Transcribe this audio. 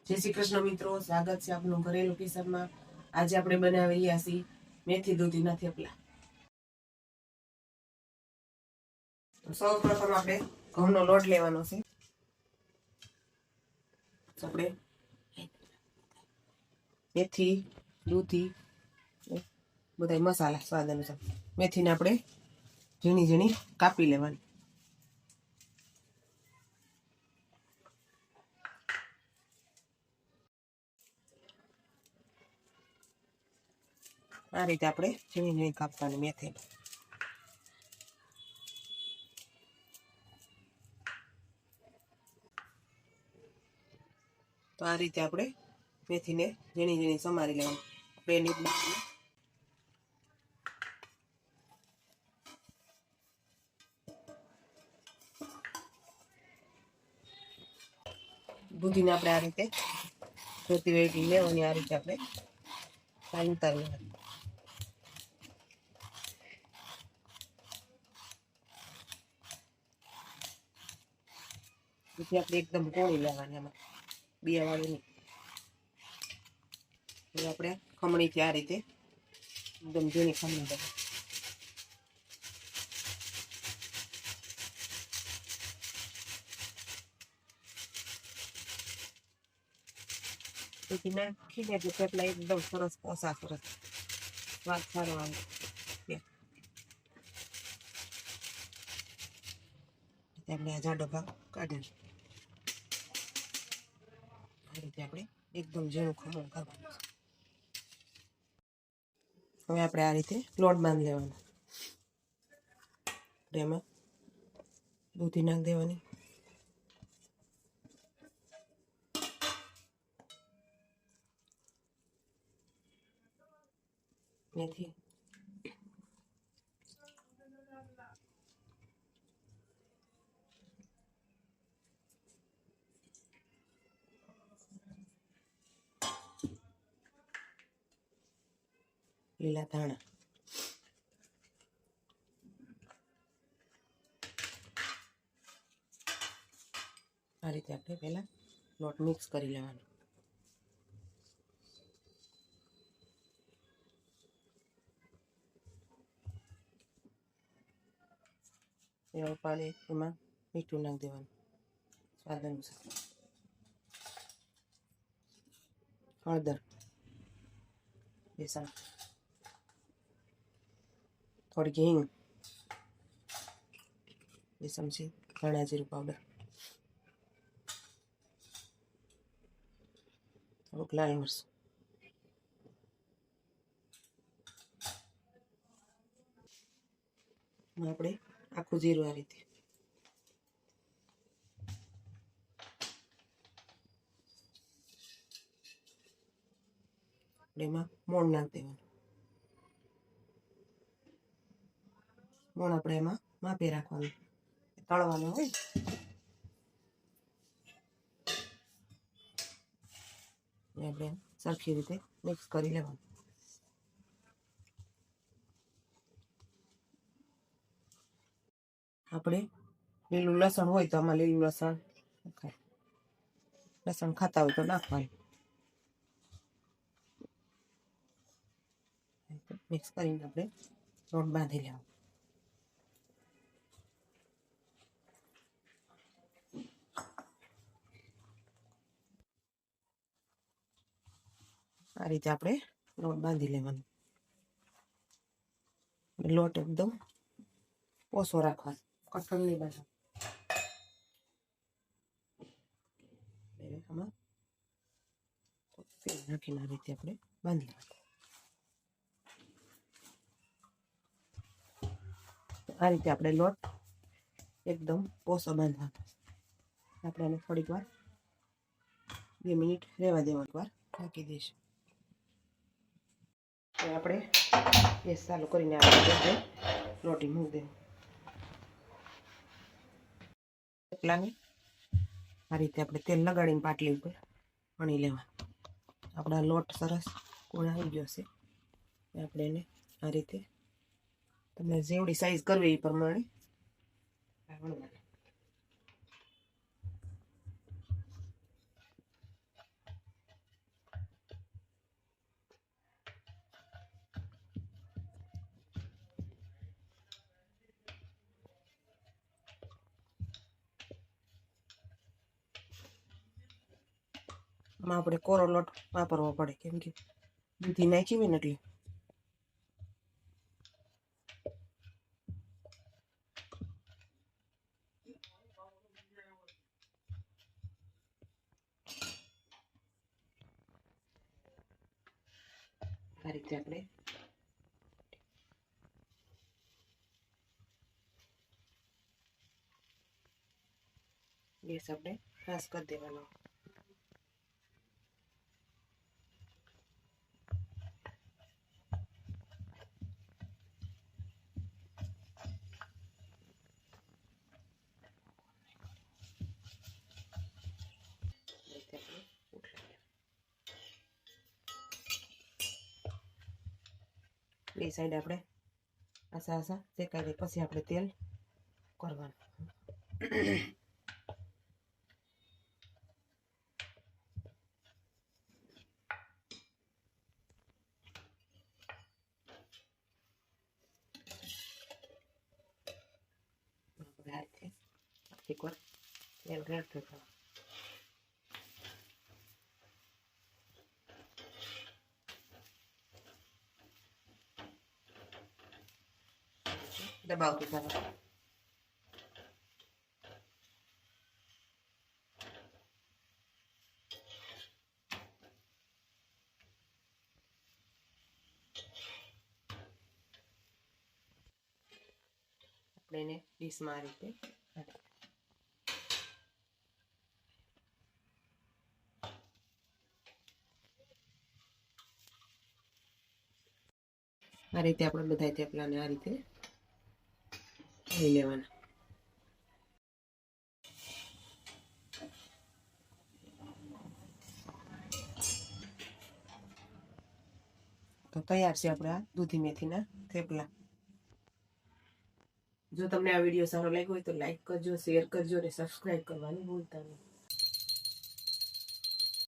જય શ્રી કૃષ્ણ મિત્રો, સ્વાગત છે આપનું ઘરેલું કિચનમાં। આજે આપણે બનાવી રહ્યા છીએ મેથી દૂધીના થેપલા। સૌપ્રથમ આપણે ઘઉંનો લોટ લેવાનો છે। આપણે મેથી, દૂધી, બધા મસાલા સ્વાદ અનુસાર। મેથીને આપણે ઝીણી ઝીણી કાપી લેવાની। આ રીતે આપણે ઝીણી ઝીણી કાપવાની મેથી। તો આ રીતે આપણે મેથીને ઝીણી ઝીણી સમારી લેવાની। આપણે એની દૂધીને આપણે આ રીતે જોતી હોય એટલી લેવાની। આ રીતે આપણે પાણી ઉતારી લેવાની। દૂધી આપણે એકદમ કોળી લેવાની, આમાં બિયાવાળી નહીં। હવે આપણે ખમણીથી આ રીતે એકદમ ઝીણી ખમણી દેવાની। દૂધી નાખીને એટલે થેપલા એકદમ સરસ પોસા સરસ સ્વાદ સારો આવે। આપણે આ જાડો ભાગ કાઢી આ રીતે આપણે એકદમ ઝીણું ખમણ કરવાનું। હવે આપણે આ રીતે લોટ બાંધી લેવાનો। એમાં દૂધી નાખી દેવાની, મેથી, લીલા ધાણા, આ રીતે આપણે પહેલા લોટ મિક્સ કરી લેવાનો। એવા પાણી એમાં મીઠું નાખી દેવાનું સ્વાદ અનુસાર, હળદર, બેસણ, થોડી હિંગ, 2 ચમચી ધાણા જીરું પાવડર, થોડુંક લાલ મરચું, આપણે આખું જીરું આ રીતે એમાં મોણ નાખી દેવાનું। મોણ આપણે એમાં માપી રાખવાનું, તળવાનું હોય। આપણે સરખી રીતે મિક્સ કરી લેવાનું। આપણે લીલું લસણ હોય તો આમાં લીલું લસણ ખાતા હોય તો નાખવાનું। મિક્સ કરીને આપણે લોટ બાંધી લેવાનો। આ રીતે આપણે લોટ બાંધી લેવાનો। લોટ એકદમ ઓછો રાખવાનો, કઠણ નહીં બાંધવાનો। આમાં તેલ નાખીને આ રીતે આપણે બાંધી લેવાનું। આ રીતે આપણે લોટ એકદમ પોસો બાંધવાનો। આપણે એને થોડીક વાર 2 મિનિટ રહેવા દેવાની, વાર ઢાંકી દઈશું। આપણે ગેસ ચાલુ કરીને આ રીતે રોટી મૂકી દેવું। થેપલાને આ રીતે આપણે તેલ લગાડીને પાટલી ઉપર વણી લેવા। આપણા લોટ સરસ કૂણાઈ ગયો છે। આપણે એને આ રીતે તમને જેવડી સાઈઝ કરવી એ પ્રમાણે વણવાનું। આમાં આપણે કોરો લોટ વાપરવો પડે, કેમ કે દૂધી નાખી હોય ને એટલે. આ રીતે આપણે ગેસ આપણે ફાસ્ટ કરી દેવાનો. બે સાઈડ આપણે આસા આસા શેકાઈ દે પછી આપણે તેલ કરવાનું. એકવાર તેલ રેડ થયું. દબાવતું જવાનું. આપણે એને ડીશમાં આ રીતે આપણે બધા થેપલાને આ રીતે લઈ લેવાના. તો તૈયાર છે આપણે આ દૂધી મેથીના થેપલા. જો તમને આ વિડીયો સારો લાગ્યો હોય તો લાઈક કરજો, શેર કરજો અને સબસ્ક્રાઈબ કરવાનું ભૂલતા નહીં.